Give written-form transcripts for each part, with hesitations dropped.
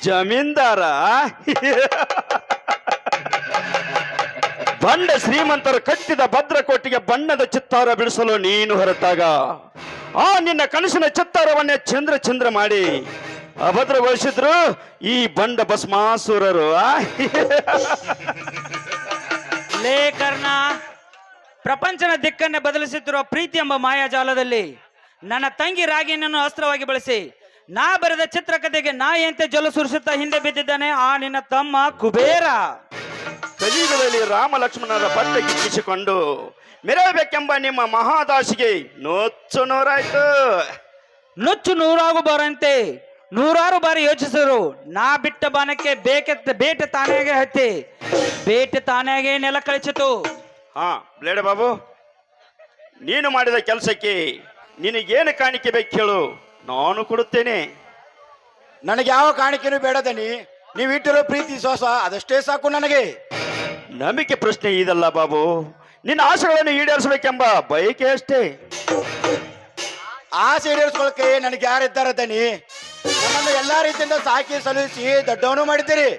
ಜಮೀನ್ದಾರ ಬಂಡ ಶ್ರೀಮಂತರು ಕಟ್ಟಿದ ಭದ್ರಕೋಟೆಗೆ ಬಣ್ಣದ ಚಿತ್ತಾರ ಬಿಡಿಸಲು ನೀನು ಹೊರಟಾಗ ಆ ನಿನ್ನ ಕನಸಿನ ಚಿತ್ತಾರವನ್ನೇ ಚಂದ್ರ ಚಂದ್ರ ಮಾಡಿ ಅಭದ್ರಗೊಳಿಸಿದ್ರು ಈ ಬಂಡ ಭಸ್ಮಾಸುರರು. ಲೇ ಕರ್ಣ, ಪ್ರಪಂಚನ ದಿಕ್ಕನ್ನೇ ಬದಲಿಸುತ್ತಿರುವ ಪ್ರೀತಿ ಎಂಬ ಮಾಯಾಜಾಲದಲ್ಲಿ ನನ್ನ ತಂಗಿ ರಾಗಿಯನ್ನು ಅಸ್ತ್ರವಾಗಿ ಬಳಸಿ ನಾ ಬರೆದ ಚಿತ್ರಕಥೆಗೆ ನಾಯಿಯಂತೆ ಜಲ ಸುರಿಸುತ್ತಾ ಹಿಂದೆ ಬಿದ್ದಿದ್ದಾನೆ ಆ ನಿನ್ನ ತಮ್ಮ ಕುಬೇರ. ಕಲಿಯುಗದಲ್ಲಿ ರಾಮ ಲಕ್ಷ್ಮಣರ ಬಟ್ಟ ಗಿಟ್ಟಿಸಿಕೊಂಡು ಮೆರಬೇಕೆಂಬ ನಿಮ್ಮ ಮಹಾದಾಸಿಗೆ ನೊಚ್ಚು ನೂರಾಯ್ತು. ನುಚ್ಚು ನೂರಾಗು ಬರಂತೆ ನೂರಾರು ಬಾರಿ ಯೋಚಿಸಿದ್ರು ನಾ ಬಿಟ್ಟ ಬಾಣಕ್ಕೆ ಬೇಟೆ ತಾನಾಗೆ ಹತ್ತಿ ಬೇಟೆ ತಾನಾಗೆ ನೆಲ ಕಳಿಸಿತು. ಹಾ ಬ್ಲೇಡ ಬಾಬು, ನೀನು ಮಾಡಿದ ಕೆಲಸಕ್ಕೆ ನಿನಗೇನು ಕಾಣಿಕೆ ಬೇಕು ಹೇಳು, ನಾನು ಕೊಡುತ್ತೇನೆ. ನನಗೆ ಯಾವ ಕಾಣಿಕೆನೂ ಬೇಡ ದನಿ, ನೀವು ಇಟ್ಟಿರೋ ಪ್ರೀತಿ ವಿಶ್ವಾಸ ಅದಷ್ಟೇ ಸಾಕು ನನಗೆ. ನಂಬಿಕೆ ಪ್ರಶ್ನೆ ಇದಲ್ಲ ಬಾಬು, ನಿನ್ನ ಆಸೆಗಳನ್ನು ಈಡೇರಿಸಬೇಕೆಂಬ ಬಯಕೆ ಅಷ್ಟೇ. ಆಸೆ ಈಡೇರಿಸ್ಕೊಳಕ್ಕೆ ನನಗೆ ಯಾರಿದ್ದಾರೆ ದನಿ? ನನ್ನನ್ನು ಎಲ್ಲಾ ರೀತಿಯಿಂದ ಸಾಕಿ ಸಲಹಿಸಿ ದೊಡ್ಡವನು ಮಾಡಿದ್ದೀರಿ.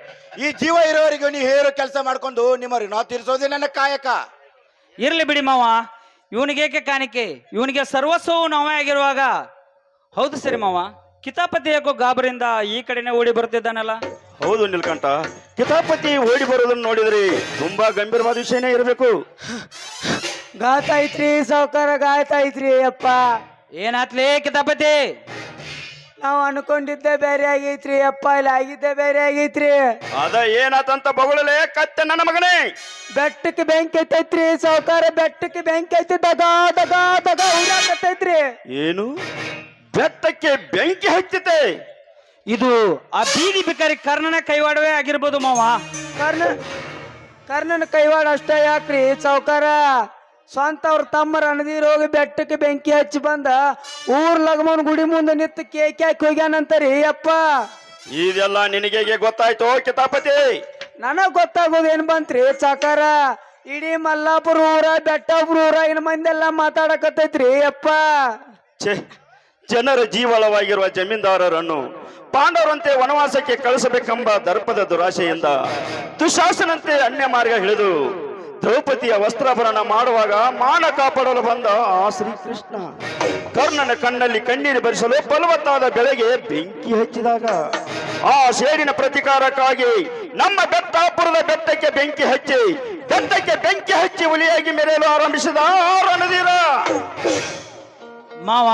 ಈ ಜೀವ ಇರೋವರೆಗೂ ನೀವು ಹೇರೋ ಕೆಲಸ ಮಾಡ್ಕೊಂಡು ನಿಮ್ಮ ಋಣ ತೀರಿಸೋದೇ ನನ್ನ ಕಾಯಕ. ಇರ್ಲಿ ಬಿಡಿ ಮಾವ, ಇವನಿಗೇಕೆ ಕಾಣಿಕೆ? ಇವನಿಗೆ ಸರ್ವಸ್ವವು ನಾವೇ ಆಗಿರುವಾಗ. ಹೌದು ಸರಿ ಮಾವ, ಕಿತಾಪತಿ ಯಾಕೋ ಗಾಬರಿಂದ ಈ ಕಡೆನೆ ಓಡಿ ಬರುತ್ತಿದ್ದಾನಲ್ಲ? ಹೌದು ನೀಲ್ಕಂಠ, ಕಿತಾಪತಿ ಓಡಿ ಬರೋದನ್ನು ನೋಡಿದ್ರಿ ತುಂಬಾ ಗಂಭೀರವಾದ ವಿಷಯನೇ ಇರಬೇಕು. ಗಾತಾಯ್ತ್ರಿ ಸಾವುಕಾರ, ಗಾತಾಯ್ತ್ರಿ ಅಪ್ಪ. ಏನಾತ್ಲೇ ಕಿತಾಪತಿ? ನಾವು ಅನ್ಕೊಂಡಿದ್ದೆ ಬೇರೆ ಆಗೈತ್ರಿ ಅಪ್ಪ, ಇಲ್ಲಿ ಆಗಿದ್ದೆ ಬೇರೆ ಆಗೈತ್ರಿ. ಅದ ಏನಾತಂತ ಬಗಳಲೆ ಕತ್ತೆ ನನ್ನ ಮಗನೇ. ಬೆಟ್ಟಕ್ಕೆ ಬೆಂಕಿ ಐತೈತ್ರಿ ಸಾವುಕಾರ, ಬೆಟ್ಟಕ್ಕೆ ಬೆಂಕಿ ಐತಿ. ದಗಾ ದಗಾ ದಗಾ ಉರಾಕತ್ತೈತ್ರಿ. ಏನು ಬೆಟ್ಟಕ್ಕೆ ಬೆಂಕಿ ಹಚ್ಚಿತೆ? ಇದು ಆ ಬೀದಿ ಬಿಕಾರಿ ಕರ್ಣನ ಕೈವಾಡವೇ ಆಗಿರ್ಬೋದು ಮಾವ. ಕರ್ಣನ ಕೈವಾಡ ಅಷ್ಟೇ ಯಾಕ್ರಿ ಸಾವುಕಾರ? ಸ್ವಂತ ಅವ್ರ ತಮ್ಮರ ಅಣದಿರ್ ಹೋಗಿ ಬೆಟ್ಟಕ್ಕೆ ಬೆಂಕಿ ಹಚ್ಚಿ ಬಂದ ಊರ್ ಲಗಮನ್ ಗುಡಿ ಮುಂದೆ ನಿಂತು ಕೇಕ್ ಹಾಕಿ ಹೋಗ್ಯಾನಂತರಿ ಅಪ್ಪ. ಇದೆಲ್ಲ ನಿನಗೆ ಗೊತ್ತಾಯ್ತು ಕಿತಾಪತಿ? ನನಗ್ ಗೊತ್ತಾಗೋದು ಏನ್ ಬಂತ್ರಿ ಸಾಕಾರ? ಇಡೀ ಮಲ್ಲಾಪುರ ಊರ ಬೆಟ್ಟಾಪುರ ಊರ ಇನ್ ಮಂದೆಲ್ಲ ಮಾತಾಡಕತ್ತೈತ್ರಿ ಅಪ್ಪ. ಛೇ, ಜನರ ಜೀವಳವಾಗಿರುವ ಜಮೀನ್ದಾರರನ್ನು ಪಾಂಡವರಂತೆ ವನವಾಸಕ್ಕೆ ಕಳಿಸಬೇಕೆಂಬ ದರ್ಪದ ದುರಾಶೆಯಿಂದ ದುಶಾಸನಂತೆ ಅನ್ಯ ಮಾರ್ಗ ಹಿಡಿದು ದ್ರೌಪದಿಯ ವಸ್ತ್ರಾಭರಣ ಮಾಡುವಾಗ ಮಾನ ಕಾಪಾಡಲು ಬಂದ ಆ ಶ್ರೀಕೃಷ್ಣ ಕರ್ಣನ ಕಣ್ಣಲ್ಲಿ ಕಣ್ಣೀರು ಬರಿಸಲು ಫಲವತ್ತಾದ ಬೆಳೆಗೆ ಬೆಂಕಿ ಹಚ್ಚಿದಾಗ ಆ ಸೇಡಿನ ಪ್ರತಿಕಾರಕ್ಕಾಗಿ ನಮ್ಮ ಬೆಟ್ಟಾಪುರದ ಬೆಟ್ಟಕ್ಕೆ ಬೆಂಕಿ ಹಚ್ಚಿ ಹುಲಿಯಾಗಿ ಮೆರೆಯಲು ಆರಂಭಿಸಿದ ಆ ರಣಧೀರ. ಮಾವ,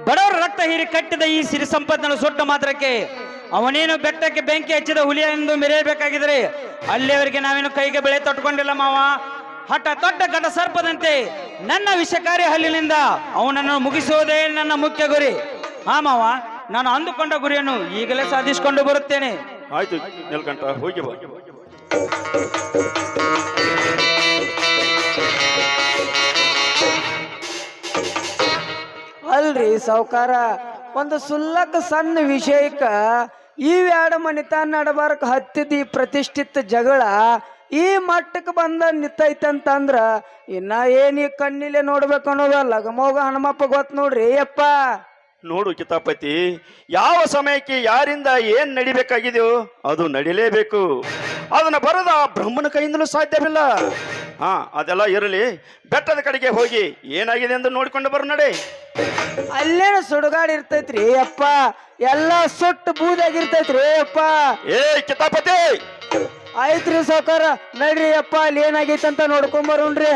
ಬಡವರ ರಕ್ತ ಹೀರಿ ಕಟ್ಟಿದ ಈ ಸಿರಿ ಸಂಪತ್ತನ್ನು ಸುಟ್ಟ ಮಾತ್ರಕ್ಕೆ ಅವನೇನು ಬೆಟ್ಟಕ್ಕೆ ಬೆಂಕಿ ಹಚ್ಚಿದ ಹುಲಿಯ ಎಂದು ಮೆರೆಯಬೇಕಾಗಿದ್ರೆ ಅಲ್ಲಿಯವರೆಗೆ ನಾವೇನು ಕೈಗೆ ಬೆಳೆ ತೊಟ್ಟುಕೊಂಡಿಲ್ಲ ಮಾವ. ಹಠ ತೊಟ್ಟ ಘಟ ಸರ್ಪದಂತೆ ನನ್ನ ವಿಷಕಾರಿ ಹಲ್ಲಿನಿಂದ ಅವನನ್ನು ಮುಗಿಸುವುದೇ ನನ್ನ ಮುಖ್ಯ ಗುರಿ. ಹಾ ಮಾವ, ನಾನು ಅಂದುಕೊಂಡ ಗುರಿಯನ್ನು ಈಗಲೇ ಸಾಧಿಸಿಕೊಂಡು ಬರುತ್ತೇನೆ. ಆಯ್ತು ನೀಲ್ಕಂಠ, ಹೋಗಿ ಬಾ. ಅಲ್ರಿ ಸಾವುಕಾರ, ಒಂದು ಸುಲ್ಲಕ ಸಣ್ಣ ವಿಷಯಕ್ಕ ಇವೆರಡು ಮನಿತಾನ ನಡಬಾರಕ್ ಹತ್ತಿದ ಈ ಪ್ರತಿಷ್ಠಿತ ಜಗಳ ಈ ಮಟ್ಟಕ್ಕೆ ಬಂದ ನಿಂತೈತಂತಂದ್ರ ಇನ್ನ ಏನ್ ಈ ಕಣ್ಣಿಲೆ ನೋಡ್ಬೇಕು ಅನ್ನೋದ ಲಗಮೋಗ ಹನುಮಪ್ಪ ಗೊತ್ತ ನೋಡ್ರಿ ಅಪ್ಪ. ನೋಡು ಕಿತಾಪತಿ, ಯಾವ ಸಮಯಕ್ಕೆ ಯಾರಿಂದ ಏನ್ ನಡಿಬೇಕಾಗಿದೆಯೋ ಅದು ನಡಿಲೇಬೇಕು. ಅದನ್ನ ಬರದ ಬ್ರಹ್ಮನ ಕೈಯಿಂದಲೂ ಸಾಧ್ಯವಿಲ್ಲ. ಹಾ, ಅದೆಲ್ಲ ಇರಲಿ, ಬೆಟ್ಟದ ಕಡೆಗೆ ಹೋಗಿ ಏನಾಗಿದೆ ಎಂದು ನೋಡಿಕೊಂಡು ಬರು ನಡೆ. ಅಲ್ಲೇನು ಸುಡುಗಾಡ್ ಇರ್ತೈತ್ರಿ ಅಪ್ಪ, ಎಲ್ಲ ಸುಟ್ಟು ಬೂದಾಗಿರ್ತೈತ್ರಿ ಅಪ್ಪ. ಏ ಕಿತಾಪತಿ! ಆಯ್ತ್ರಿ ಸಾವುಕಾರ, ನಡ್ರಿ ಅಪ್ಪ, ಅಲ್ಲಿ ಏನಾಗೈತಂತ ನೋಡ್ಕೊಂಬರೋಣ್ರಿ.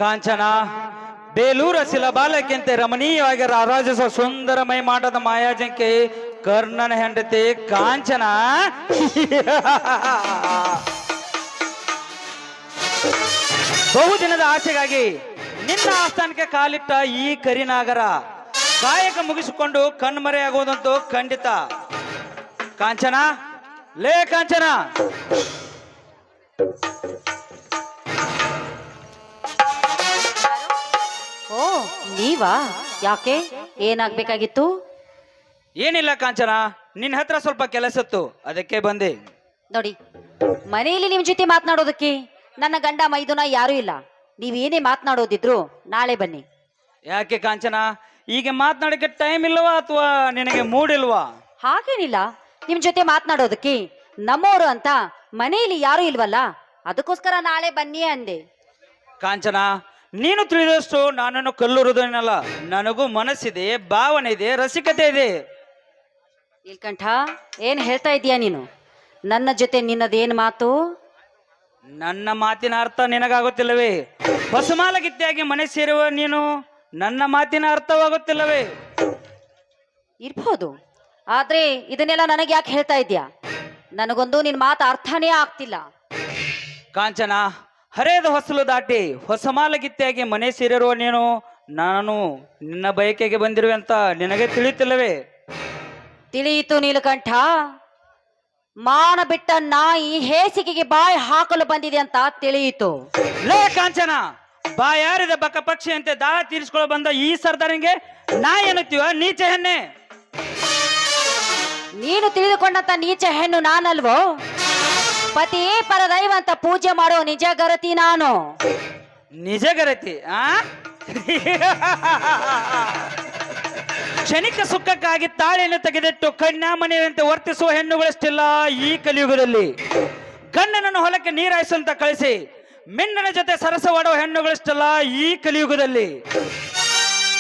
ಕಾಂಚನ, ಬೇಲೂರ ಶಿಲಬಾಲಕ್ಕಿಂತ ರಮಣೀಯವಾಗಿ ರಾರಾಜಿಸುವ ಸುಂದರಮಯ ಮಾಡದ ಮಾಯಾಜಂಕೆ ಕರ್ಣನ ಹೆಂಡತಿ ಕಾಂಚನ. ಬಹುದಿನದ ಆಸೆಗಾಗಿ ನಿನ್ನ ಆಸ್ಥಾನಕ್ಕೆ ಕಾಲಿಟ್ಟ ಈ ಕರಿನಾಗರ ಕಾಯಕ ಮುಗಿಸಿಕೊಂಡು ಕಣ್ಮರೆಯಾಗುವುದಂತೂ ಖಂಡಿತ. ಕಾಂಚನ, ಲೇ ಕಾಂಚನ. ಓ ನೀವಾ? ಯಾಕೆ, ಏನಾಗ್ಬೇಕಾಗಿತ್ತು? ಏನಿಲ್ಲ ಕಾಂಚನ, ನಿನ್ನ ಹತ್ರ ಸ್ವಲ್ಪ ಕೆಲಸ ಇತ್ತು, ಅದಕ್ಕೆ ಬಂದೆ. ನೋಡಿ, ಮನೆಯಲ್ಲಿ ನಿಮ್ ಜೊತೆ ಮಾತನಾಡೋದಕ್ಕೆ ನನ್ನ ಗಂಡ ಮೈದುನ ಯಾರೂ ಇಲ್ಲ. ನೀವೇನೇ ಮಾತನಾಡೋದಿದ್ರು ನಾಳೆ ಬನ್ನಿ. ಯಾಕೆ ಕಾಂಚನ, ಈಗ ಮಾತನಾಡಕ್ಕೆ ಟೈಮ್ ಇಲ್ವಾ ಅಥವಾ ನಿನಗೆ ಮೂಡ್ ಇಲ್ವಾ? ಹಾಗೇನಿಲ್ಲ, ನಿಮ್ ಜೊತೆ ಮಾತನಾಡೋದಕ್ಕೆ ನಮ್ಮವರು ಅಂತ ಮನೆಯಲ್ಲಿ ಯಾರೂ ಇಲ್ವಲ್ಲ, ಅದಕ್ಕೋಸ್ಕರ ನಾಳೆ ಬನ್ನಿ ಅಂದೆ. ಕಾಂಚನ, ನೀನು ತಿಳಿದಷ್ಟು ನಾನನ್ನು ಕಲ್ಲುರುವುದೇನಲ್ಲ. ನನಗೂ ಮನಸ್ಸಿದೆ, ಭಾವನೆ ಇದೆ, ರಸಿಕತೆ ಇದೆ. ನೀಲ್ಕಂಠ, ಏನ್ ಹೇಳ್ತಾ ಇದೀಯ ನೀನು? ನನ್ನ ಜೊತೆ ನಿನ್ನದೇನ್ ಮಾತು? ನನ್ನ ಮಾತಿನ ಅರ್ಥ ನಿನಗಾಗುತ್ತಿಲ್ಲವೇ? ಹೊಸಮಾಲಗಿತ್ತಿಯಾಗಿ ಮನೆ ಸೇರುವ ನೀನು ನನ್ನ ಮಾತಿನ ಅರ್ಥವಾಗುತ್ತಿಲ್ಲವೇ? ಇರ್ಬೋದು, ಆದ್ರೆ ಇದನ್ನೆಲ್ಲ ನನಗೆ ಯಾಕೆ ಹೇಳ್ತಾ ಇದ್ಯಾ? ನನಗೊಂದು ನಿನ್ ಮಾತು ಅರ್ಥನೇ ಆಗ್ತಿಲ್ಲ. ಕಾಂಚನ, ಹರೇದ ಹೊಸಲು ದಾಟಿ ಹೊಸಮಾಲಗಿತ್ತಿಯಾಗಿ ಮನೆ ಸೇರಿರುವ ನೀನು ನಾನು ನಿನ್ನ ಬಯಕೆಗೆ ಬಂದಿರುವೆ ಅಂತ ನಿನಗೆ ತಿಳಿಯುತ್ತಿಲ್ಲವೇ? ತಿಳಿಯಿತು ನೀಲಕಂಠ. ಮಾನ ಬಿಟ್ಟ ನಾಯಿ ಹೇಸಿಗೆಗೆ ಬಾಯಿ ಹಾಕಲು ಬಂದಿದೆ ಅಂತ ತಿಳಿಯಿತು. ಲೇ ಕಾಂಚನ, ಬಾಯಾರಿದ ಬಕ್ಕ ಪಕ್ಷಿಯಂತೆ ದಾಹ ತೀರಿಸಿಕೊಳ್ಳ ಬಂದ ಈ ಸರ್ದಾರಿಗೆ ನಾ ಏನತ್ತೀವ ನೀಚ ಹೆಣ್ಣೆ? ನೀನು ತಿಳಿದುಕೊಂಡಂತ ನೀಚ ಹೆಣ್ಣು ನಾನಲ್ವೋ? ಪತಿ ಪರದೈವ ಅಂತ ಪೂಜೆ ಮಾಡೋ ನಿಜ ಗರತಿ ನಾನು. ನಿಜ ಗರತಿ ಆ ಕ್ಷಣಿಕ ಸುಖಕ್ಕಾಗಿ ತಾಳಿಯನ್ನು ತೆಗೆದಿಟ್ಟು ಕನ್ಯಾಮಣಿಯಂತೆ ವರ್ತಿಸುವ ಹೆಣ್ಣುಗಳಷ್ಟಿಲ್ಲ ಈ ಕಲಿಯುಗದಲ್ಲಿ. ಗಂಡನನ್ನು ಹೊಲಕ್ಕೆ ನೀರಾಯಿಸುವಂತ ಕಳಿಸಿ ಮಿನ್ನನ ಜೊತೆ ಸರಸವಾಡುವ ಹೆಣ್ಣುಗಳಷ್ಟಲ್ಲ ಈ ಕಲಿಯುಗದಲ್ಲಿ.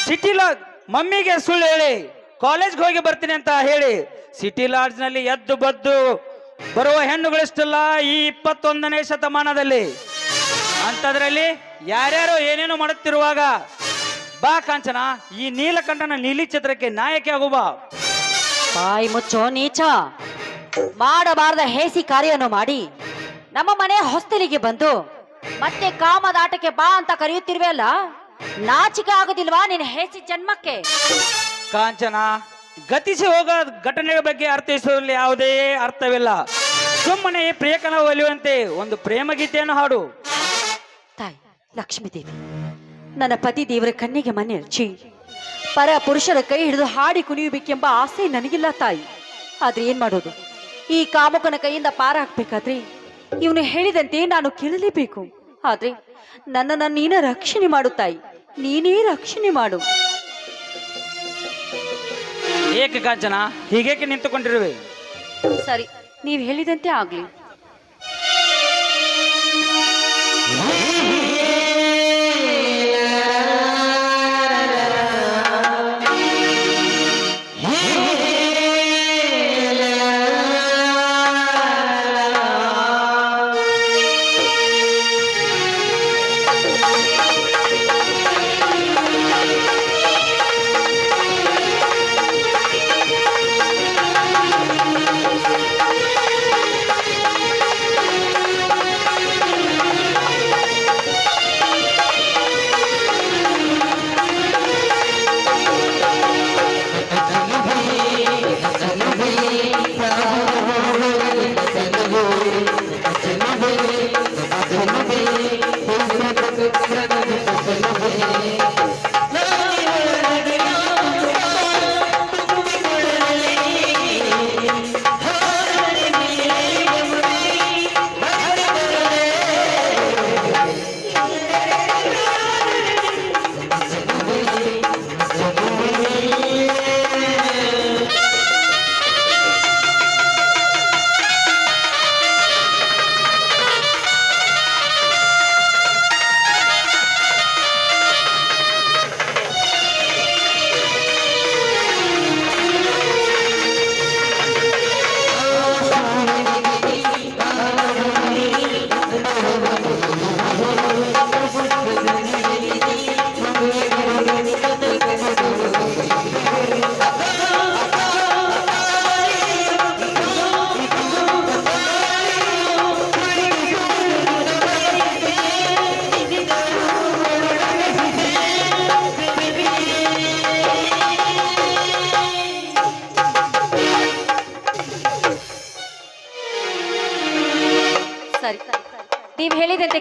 ಸಿಟಿ ಮಮ್ಮಿಗೆ ಸುಳ್ಳು ಹೇಳಿ ಕಾಲೇಜ್ಗೆ ಹೋಗಿ ಬರ್ತೀನಿ ಅಂತ ಹೇಳಿ ಸಿಟಿ ಲಾಡ್ಜ್ನಲ್ಲಿ ಎದ್ದು ಬದ್ದು ಬರುವ ಹೆಣ್ಣುಗಳಷ್ಟಲ್ಲ ಈ 21ನೇ ಶತಮಾನದಲ್ಲಿ. ಅಂಥದ್ರಲ್ಲಿ ಯಾರ್ಯಾರೋ ಏನೇನೋ ಮಾಡುತ್ತಿರುವಾಗ ಬಾ ಕಾಂಚನ, ಈ ನೀಲಕಂಠನ ನೀಲಿ ಚಿತ್ರಕ್ಕೆ ನಾಯಕಿ ಆಗುವ. ಬಾಯಿ ಮುಚ್ಚೋ ನೀಚ. ಮಾಡಬಾರದ ಹೇಸಿ ಕಾರ್ಯವನ್ನು ಮಾಡಿ ನಮ್ಮ ಮನೆ ಹೊಸ್ತಲಿಗೆ ಬಂದು ಮತ್ತೆ ಕಾಮದಾಟಕ್ಕೆ ಬಾ ಅಂತ ಕರೆಯುತ್ತಿರುವೆ ಅಲ್ಲ, ನಾಚಿಕೆ ಆಗುದಿಲ್ವಾ ನಿನ್ನ ಹೇಸಿ ಜನ್ಮಕ್ಕೆ? ಕಾಂಚನ, ಗತಿಸಿ ಹೋಗೋ ಘಟನೆಯ ಬಗ್ಗೆ ಅರ್ಥೈಸುವಲ್ಲಿ ಯಾವುದೇ ಅರ್ಥವಿಲ್ಲ. ಸುಮ್ಮನೆ ಪ್ರಿಯಕನ ಒಲಿಯುವಂತೆ ಒಂದು ಪ್ರೇಮ ಗೀತೆಯನ್ನು ಹಾಡು. ತಾಯಿ ಲಕ್ಷ್ಮೀದೇವಿ, ನನ್ನ ಪತಿ ದೇವರ ಕಣ್ಣಿಗೆ ಮನೆ ಹಚ್ಚಿ ಪರ ಪುರುಷರ ಕೈ ಹಿಡಿದು ಹಾಡಿ ಕುಣಿಯಬೇಕೆಂಬ ಆಸೆ ನನಗಿಲ್ಲ ತಾಯಿ. ಆದ್ರೆ ಏನ್ ಮಾಡೋದು, ಈ ಕಾಮುಕನ ಕೈಯಿಂದ ಪಾರಾಗ್ಬೇಕಾದ್ರೆ ಇವನು ಹೇಳಿದಂತೆ ನಾನು ಕೇಳಲೇಬೇಕು. ಆದ್ರೆ ನನ್ನನ್ನು ನೀನ ರಕ್ಷಣೆ ಮಾಡು ತಾಯಿ, ನೀನೇ ರಕ್ಷಣೆ ಮಾಡು. ಏಕೆ ಕಾಂಚನ ಹೀಗೇಕೆ ನಿಂತುಕೊಂಡಿರುವೆ? ಸರಿ, ನೀವು ಹೇಳಿದಂತೆ ಆಗ್ಲಿ.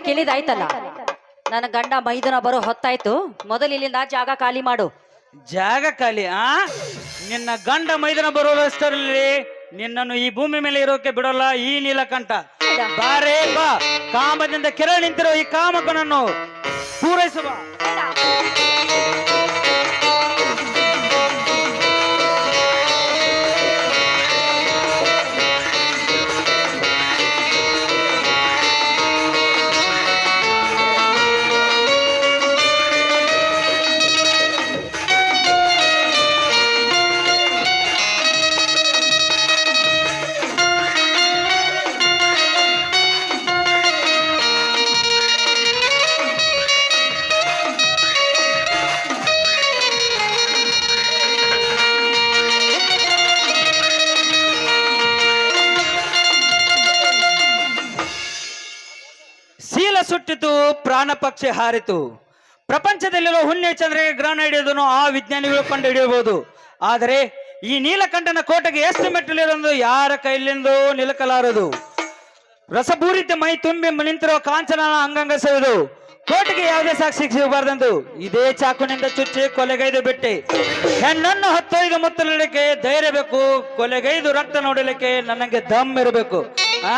ಕೇಳಿದಾಯ್ತಲ್ಲ. ನನ್ನ ಗಂಡ ಮೈದುನ ಬರೋ ಹೊತ್ತಾಯ್ತು. ಮೊದಲು ಇಲ್ಲಿಂದ ಜಾಗ ಖಾಲಿ ಮಾಡು. ಜಾಗ ಖಾಲಿ ನಿನ್ನ ಗಂಡ ಮೈದನ ಬರೋಷ್ಟರಲ್ಲಿ ನಿನ್ನನ್ನು ಈ ಭೂಮಿ ಮೇಲೆ ಇರೋಕೆ ಬಿಡೋಲ್ಲ ಈ ನೀಲಕಂಠ. ಬಾರೇ ಬಾ, ಕಾಮದಿಂದ ಕೆರೆ ನಿಂತಿರೋ ಈ ಕಾಮಕನನ್ನು ಪೂರೈಸುವ. ಶೀಲ ಸುಟ್ಟಿತು, ಪ್ರಾಣ ಪಕ್ಷಿ ಹಾರಿತು. ಪ್ರಪಂಚದಲ್ಲಿರುವ ಹುಣ್ಯ ಚಂದ್ರಗೆ ಗ್ರಹಣ ಹಿಡಿಯೋದನ್ನು ಆ ವಿಜ್ಞಾನಿಗಳು ಕಂಡು ಹಿಡಿಯಬಹುದು. ಆದರೆ ಈ ನೀಲಕಂಠನ ಕೋಟೆಗೆ ಎಷ್ಟು ಮೆಟ್ಟಲಿರೋದು ಯಾರ ಕೈಲಿಂದೋ ನಿಲಕಲಾರದು. ರಸಭೂರಿತ ಮೈ ತುಂಬಿ ನಿಂತಿರುವ ಕಾಂಚನ ಅಂಗಂಗ ಸೆಳೆದು ಕೋಟೆಗೆ ಯಾವುದೇ ಸಾಕ್ಷಿ ಸಿಗಬಾರ್ದೆಂದು ಇದೇ ಚಾಕುನಿಂದ ಚುಚ್ಚಿ ಕೊಲೆಗೈದು ಬಿಟ್ಟೆ. ಹೆಣ್ಣನ್ನು ಹತ್ತೊಯ್ದು ಮುತ್ತಲಿಕ್ಕೆ ಧೈರ್ಯ ಬೇಕು, ಕೊಲೆಗೈದು ರಕ್ತ ನೋಡಲಿಕ್ಕೆ ನನಗೆ ದಮ್ ಇರಬೇಕು. ಆ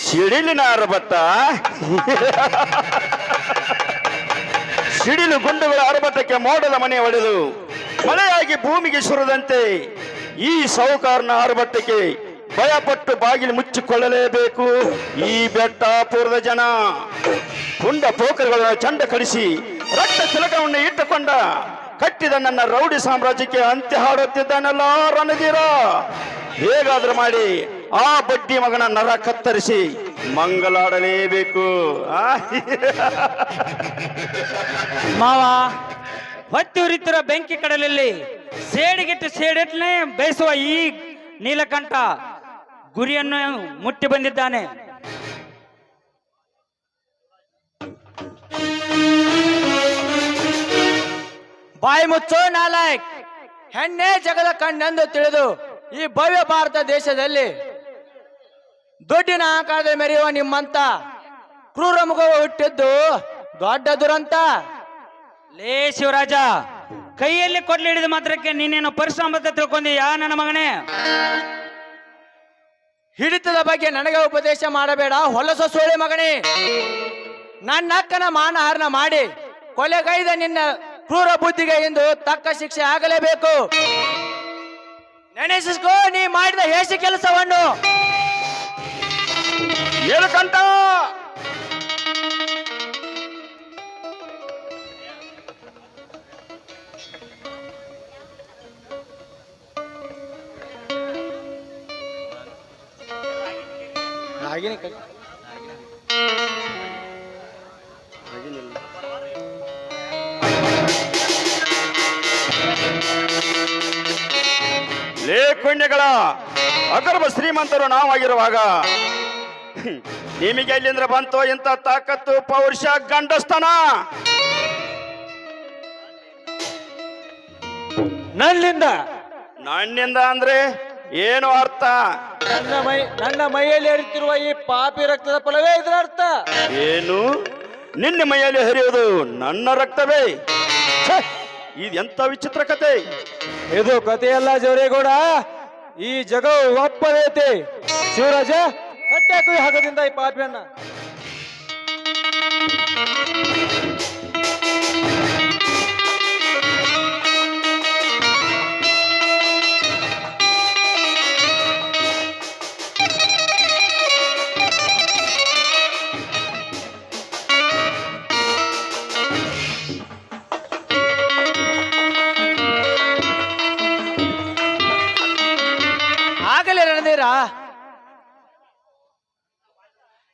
ಸಿಡಿಲಿನ ಅರಬತ್ತ ಸಿಡಿಲು ಗುಂಡುಗಳ ಅರಬತ್ತಕ್ಕೆ ಮೋಡದ ಮನೆ ಒಡೆದು ಮಳೆಯಾಗಿ ಭೂಮಿಗೆ ಸುರಿದಂತೆ ಈ ಸಾಹುಕಾರನ ಅರಬತ್ತಕ್ಕೆ ಭಯಪಟ್ಟು ಬಾಗಿಲು ಮುಚ್ಚಿಕೊಳ್ಳಲೇಬೇಕು ಈ ಬೆಟ್ಟಾಪುರದ ಜನ. ಪುಂಡ ಪೋಕರುಗಳನ್ನು ಚಂಡ ಕಡಿಸಿ ರಕ್ತ ತಿಲಕವನ್ನು ಇಟ್ಟುಕೊಂಡ ಕಟ್ಟಿದ ನನ್ನ ರೌಡಿ ಸಾಮ್ರಾಜ್ಯಕ್ಕೆ ಅಂತ್ಯ ಹಾಡುತ್ತಿದ್ದಾನಲ್ಲ ರಣಧೀರ. ಹೇಗಾದ್ರೂ ಮಾಡಿ ಆ ಬಡ್ಡಿ ಮಗನ ನರ ಕತ್ತರಿಸಿ ಮಂಗಲಾಡಲೇಬೇಕು. ಮಾವ, ಹೊತ್ತಿ ಉರಿತಿರೋ ಬೆಂಕಿ ಕಡಲಲ್ಲಿ ಸೇಡಿಗಿಟ್ಟು ಸೇಡಿಟ್ಲೇ ಬೇಯಿಸುವ ಈ ನೀಲಕಂಠ ಗುರಿಯನ್ನು ಮುಟ್ಟಿ ಬಂದಿದ್ದಾನೆ. ಬಾಯಿ ಮುಚ್ಚೋ ನಾಲಾಯಕ್. ಹೆಣ್ಣೆ ಜಗದ ಕಣ್ಣೆಂದು ತಿಳಿದು ಈ ಭವ್ಯ ಭಾರತ ದೇಶದಲ್ಲಿ ದುಡ್ಡಿನ ಆಕಾರದ ಮೆರೆಯುವ ನಿಮ್ಮಂತ ಕ್ರೂರ ಮುಖವ ಹುಟ್ಟಿದ್ದು ದೊಡ್ಡ ದುರಂತ. ಲೇ ಶಿವರಾಜ, ಕೈಯಲ್ಲಿ ಕೊಡ್ಲಿ ಹಿಡಿದ ಮಾತ್ರಕ್ಕೆ ನೀನೇನು ಪರಿಶ್ರಮ ತಿಳ್ಕೊಂಡೀಯಾ ನನ್ನ ಮಗನೇ? ಹಿಡಿತದ ಬಗ್ಗೆ ನನಗೆ ಉಪದೇಶ ಮಾಡಬೇಡ ಹೊಲಸ ಸೋಳೆ ಮಗನೇ. ನನ್ನ ಅಕ್ಕನ ಮಾನಹಾರನ ಮಾಡಿ ಕೊಲೆಗೈದ ನಿನ್ನ ಕ್ರೂರ ಬುದ್ಧಿಗೆ ಎಂದು ತಕ್ಕ ಶಿಕ್ಷೆ ಆಗಲೇಬೇಕು. ನೆನೆಸಿಸ್ಕೋ ನೀ ಮಾಡಿದ ಹೇಸಿ ಕೆಲಸವನ್ನು. ನೀಲಕಂಠ, ಲೇ ಕುಣ್ಯಗಳ ಅಗರ್ಭ ಶ್ರೀಮಂತರು ನಾವಾಗಿರುವಾಗ ನಿಮಗೆ ಎಲ್ಲಿಂದ್ರ ಬಂತು ಇಂಥ ತಾಕತ್ತು, ಪೌರುಷ, ಗಂಡಸ್ತನ? ನನ್ನಿಂದ ಅಂದ್ರೆ ಏನು ಅರ್ಥ? ನನ್ನ ಮೈಯಲ್ಲಿ ಹರಿತಿರುವ ಈ ಪಾಪಿ ರಕ್ತದ ಫಲವೇ ಇದರ ಅರ್ಥ. ಏನು? ನಿನ್ನ ಮೈಯಲ್ಲಿ ಹರಿಯುವುದು ನನ್ನ ರಕ್ತವೇ? ಛೆ! ಇದೆಂತ ವಿಚಿತ್ರ ಕತೆ. ಇದು ಕಥೆಯಲ್ಲ ಜವರೇಗೌಡ, ಈ ಜಗವು ಒಪ್ಪದೈತೆ. ಶಿವರಾಜ, ಕಟ್ಟಾಕು ಈ ಹಗದಿಂದ ಈ ಪಾಪಿಯನ್ನ.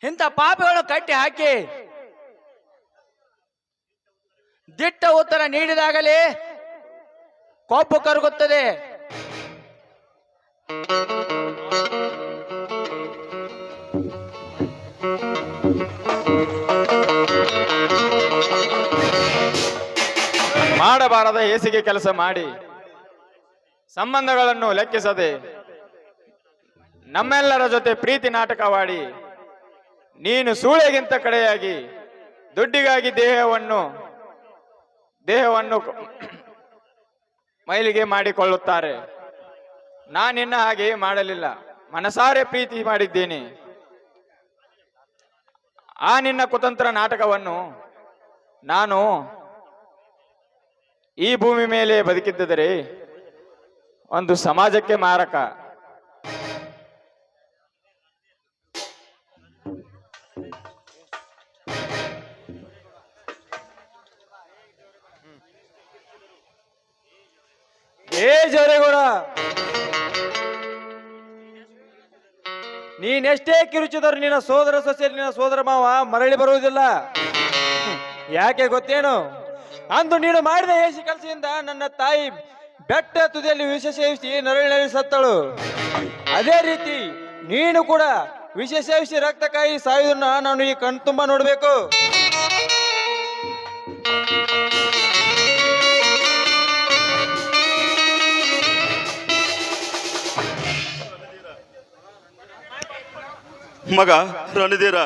ಇಂಥ ಪಾಪಿಗಳನ್ನು ಕಟ್ಟಿ ಹಾಕಿ ದಿಟ್ಟ ಉತ್ತರ ನೀಡಿದಾಗಲೇ ಕೊಬ್ಬು ಕರಗುತ್ತದೆ. ಮಾಡಬಾರದ ಹೇಸಿಗೆ ಕೆಲಸ ಮಾಡಿ ಸಂಬಂಧಗಳನ್ನು ಲೆಕ್ಕಿಸದೆ ನಮ್ಮೆಲ್ಲರ ಜೊತೆ ಪ್ರೀತಿ ನಾಟಕವಾಡಿ ನೀನು ಸೂಳೆಗಿಂತ ಕಡೆಯಾಗಿ ದುಡ್ಡಿಗಾಗಿ ದೇಹವನ್ನು ಮೈಲಿಗೆ ಮಾಡಿಕೊಳ್ಳುತ್ತಾರೆ. ನಾನಿನ್ನ ಹಾಗೆ ಮಾಡಲಿಲ್ಲ, ಮನಸಾರೆ ಪ್ರೀತಿ ಮಾಡಿದ್ದೀನಿ. ಆ ನಿನ್ನ ಕುತಂತ್ರ ನಾಟಕವನ್ನು ನಾನು ಈ ಭೂಮಿ ಮೇಲೆ ಬದುಕಿದ್ದರೆ ಒಂದು ಸಮಾಜಕ್ಕೆ ಮಾರಕ. ಜವರೇಗೌಡ, ನೀನೆಷ್ಟೇ ಕಿರುಚಿದರು ನಿನ್ನ ಸೋದರ ಸೊಸೆ ನಿನ್ನ ಸೋದರ ಮಾವ ಮರಳಿ ಬರುವುದಿಲ್ಲ. ಯಾಕೆ ಗೊತ್ತೇನು? ಅಂದು ನೀನು ಮಾಡಿದ ಹೇಸಿ ಕೆಲಸದಿಂದ ನನ್ನ ತಾಯಿ ಬೆಟ್ಟ ತುದಿಯಲ್ಲಿ ವಿಷ ಸೇವಿಸಿ ನರಳಿ ಸತ್ತಳು. ಅದೇ ರೀತಿ ನೀನು ಕೂಡ ವಿಷ ಸೇವಿಸಿ ರಕ್ತ ಕಾಯಿ ಸಾಯುವುದನ್ನ ನಾನು ಈ ಕಣ್ತುಂಬ ನೋಡಬೇಕು. ಮಗ ರಣಧೀರ,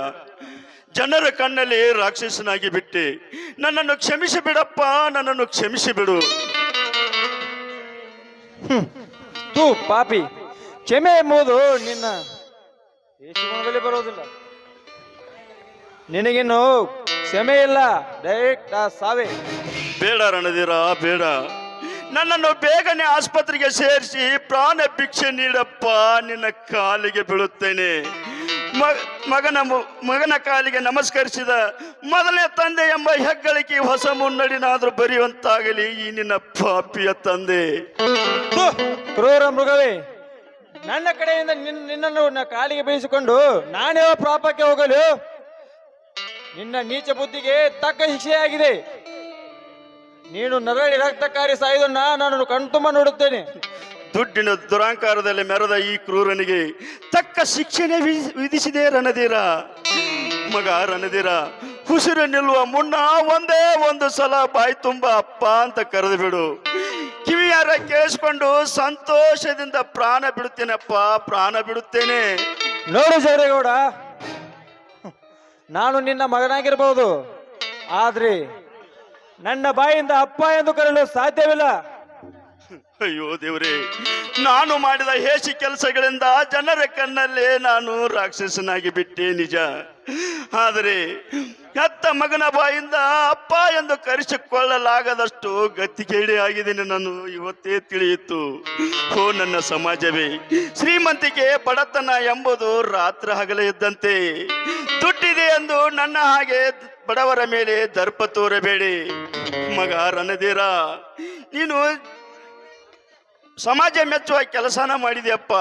ಜನರ ಕಣ್ಣಲ್ಲಿ ರಾಕ್ಷಸನಾಗಿ ಬಿಟ್ಟೆ. ನನ್ನನ್ನು ಕ್ಷಮಿಸಿ ಬಿಡಪ್ಪ, ನನ್ನನ್ನು ಕ್ಷಮಿಸಿ ಬಿಡು. ತೂ ಪಾಪಿ, ಕ್ಷಮೆ ಎಂಬುದು ನಿನ್ನ ಗುಣದಲ್ಲಿ ಬರುವುದಿಲ್ಲ. ನಿನಗಿನ್ನು ಕ್ಷಮೆ ಇಲ್ಲ, ಡೈರೆಕ್ಟ್ ಸಾವೇ. ಬೇಡ ರಣಧೀರ, ಬೇಡ. ನನ್ನನ್ನು ಬೇಗನೆ ಆಸ್ಪತ್ರೆಗೆ ಸೇರಿಸಿ ಪ್ರಾಣ ಭಿಕ್ಷೆ ನೀಡಪ್ಪ, ನಿನ್ನ ಕಾಲಿಗೆ ಬೀಳುತ್ತೇನೆ. ಮಗನ ಕಾಲಿಗೆ ನಮಸ್ಕರಿಸಿದ ಮೊದಲನೇ ತಂದೆ ಎಂಬ ಹೆಗ್ಗಳಿಕೆ ಹೊಸ ಮುನ್ನಡಿನಾದ್ರೂ ಬರೆಯುವಂತಾಗಲಿ ಈ ನಿನ್ನ ಪಾಪಿಯ ತಂದೆ. ಕ್ರೂರ ಮೃಗವೇ, ನನ್ನ ಕಡೆಯಿಂದ ನಿನ್ನನ್ನು ಕಾಲಿಗೆ ಬೀಳಿಸಿಕೊಂಡು ನಾನೇ ಪಾಪಕ್ಕೆ ಹೋಗಲು? ನಿನ್ನ ನೀಚ ಬುದ್ಧಿಗೆ ತಕ್ಕ ಶಿಕ್ಷೆಯಾಗಿದೆ. ನೀನು ನರಳಿ ರಕ್ತಕಾರಿ ಸಾಯುವುದನ್ನ ನಾನು ಕಣ್ತುಂಬ ನೋಡುತ್ತೇನೆ. ದುಡ್ಡಿನ ದುರಾಂಕಾರದಲ್ಲಿ ಮೆರೆದ ಈ ಕ್ರೂರನಿಗೆ ತಕ್ಕ ಶಿಕ್ಷೆನೇ ವಿಧಿಸಿದೆ ರಣಧೀರ. ಮಗ ರಣಧೀರ, ಉಸಿರು ನಿಲ್ಲುವ ಮುನ್ನ ಒಂದೇ ಒಂದು ಸಲ ಬಾಯಿ ತುಂಬ ಅಪ್ಪ ಅಂತ ಕರೆದು ಬಿಡು. ಕಿವಿಯಾರ ಕೇಳಿಸ್ಕೊಂಡು ಸಂತೋಷದಿಂದ ಪ್ರಾಣ ಬಿಡುತ್ತೇನಪ್ಪ, ಪ್ರಾಣ ಬಿಡುತ್ತೇನೆ. ನೋಡು ಜವರೇಗೌಡ, ನಾನು ನಿನ್ನ ಮಗನಾಗಿರಬಹುದು, ಆದ್ರೆ ನನ್ನ ಬಾಯಿಂದ ಅಪ್ಪ ಎಂದು ಕರೆಯಲು ಸಾಧ್ಯವಿಲ್ಲ. ಅಯ್ಯೋ ದೇವರೇ, ನಾನು ಮಾಡಿದ ಹೇಸಿ ಕೆಲಸಗಳಿಂದ ಜನರ ಕಣ್ಣಲ್ಲೇ ನಾನು ರಾಕ್ಷಸನಾಗಿ ಬಿಟ್ಟೆ ನಿಜ. ಆದರೆ ಹೆತ್ತ ಮಗನ ಬಾಯಿಂದ ಅಪ್ಪ ಎಂದು ಕರೆಸಿಕೊಳ್ಳಲಾಗದಷ್ಟು ಗತಿಗೇಡಿ ಆಗಿದ್ದೇನೆ ನಾನು, ಇವತ್ತೇ ತಿಳಿಯಿತು. ಓ ನನ್ನ ಸಮಾಜವೇ, ಶ್ರೀಮಂತಿಕೆ ಬಡತನ ಎಂಬುದು ರಾತ್ರಿ ಹಗಲ ಇದ್ದಂತೆ. ದುಡ್ಡಿದೆ ಎಂದು ನನ್ನ ಹಾಗೆ ಬಡವರ ಮೇಲೆ ದರ್ಪ ತೋರಬೇಡಿ. ಮಗ ರಣಧೀರ, ನೀನು ಸಮಾಜ ಮೆಚ್ಚುವ ಕೆಲಸನ ಮಾಡಿದೆಯಪ್ಪ.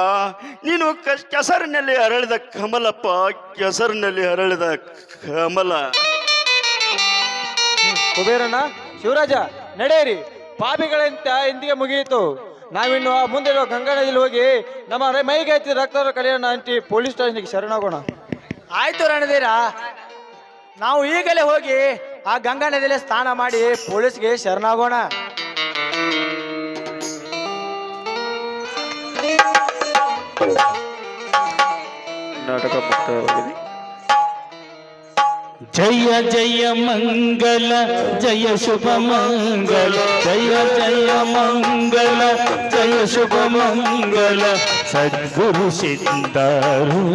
ನೀನು ಕೆಸರಿನಲ್ಲಿ ಅರಳಿದ ಕಮಲಪ್ಪ, ಕೆಸರಿನಲ್ಲಿ ಅರಳಿದ ಕಮಲ. ಕುಬೇರಣ್ಣ, ಶಿವರಾಜ, ನಡೆಯಿರಿ. ಪಾಪಿಗಳಂತ ಇಂದಿಗೆ ಮುಗಿಯಿತು. ನಾವಿನ್ನು ಮುಂದೆ ಗಂಗಾ ನದಿಯಲ್ಲಿ ಹೋಗಿ ನಮ್ಮ ಮೈಗೆ ಹಚ್ಚಿದ ರಕ್ತದ ಕಲೆಯನ್ನು ಅಂಟಿ ಪೊಲೀಸ್ ಸ್ಟೇಷನ್ಗೆ ಶರಣಾಗೋಣ. ಆಯ್ತು ರಣಧೀರ, ನಾವು ಈಗಲೇ ಹೋಗಿ ಆ ಗಂಗಾ ನದಿಯಲ್ಲಿ ಸ್ನಾನ ಮಾಡಿ ಪೊಲೀಸ್ಗೆ ಶರಣಾಗೋಣ. ನಾಟಕ ಮುಕ್ತವಾಗಿದೆ. ಜಯ ಜಯ ಮಂಗಲ, ಜಯ ಶುಭ ಮಂಗಲ, ಜಯ ಜಯ ಮಂಗಲ, ಜಯ ಶುಭ ಮಂಗಲ. ಸದ್ಗುರು ಸಿದ್ಧಾರೂಢರಿಗೆ,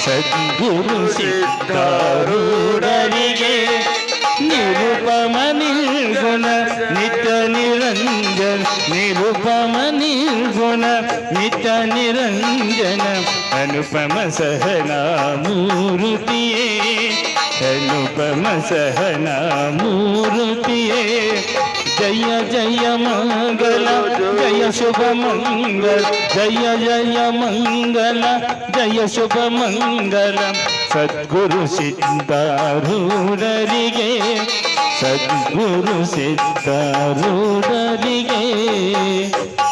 ಸದ್ಗುರು ಸಿದ್ಧಾರೂಢರಿಗೆ. ನಿರುಪಮ ನಿರ್ಗುಣ ನಿತ್ಯ ನಿರಂಜನ, ನಿರುಪಮ ನಿರ್ಗುಣ ನಿತ್ಯ ನಿರಂಜನ. ಅನುಪಮ ಸಹನಾ ಮೂರ್ತಿಯೇ, ಅನುಪಮ ಸಹನಾ ಮೂರ್ತಿಯೇ. ಜಯ ಜಯ ಮಂಗಲ ಜಯ ಶುಭ ಮಂಗಲ ಜಯ ಜಯ ಮಂಗಲ ಜಯ ಶುಭ ಮಂಗಲ ಸದ್ಗುರು ಸಿದ್ಧಾರೂಢರಿಗೆ ಸದ್ಗುರು ಸಿದ್ಧಾರೂಢರಿಗೆ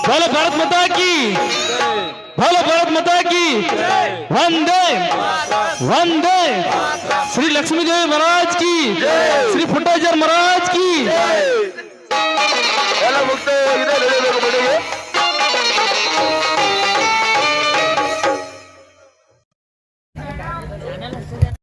ಬಲ ಭಾರತ್ ಮಾತಾ ಕಿ ಬಲ ಭಾರತ್ ಮಾತಾ ಕಿ ವಂದೇ ವಂದೇ श्री लक्ष्मी देवी महाराज की श्री फुटाजर महाराज की ಎಲ್ಲ ಮುಗ್ದು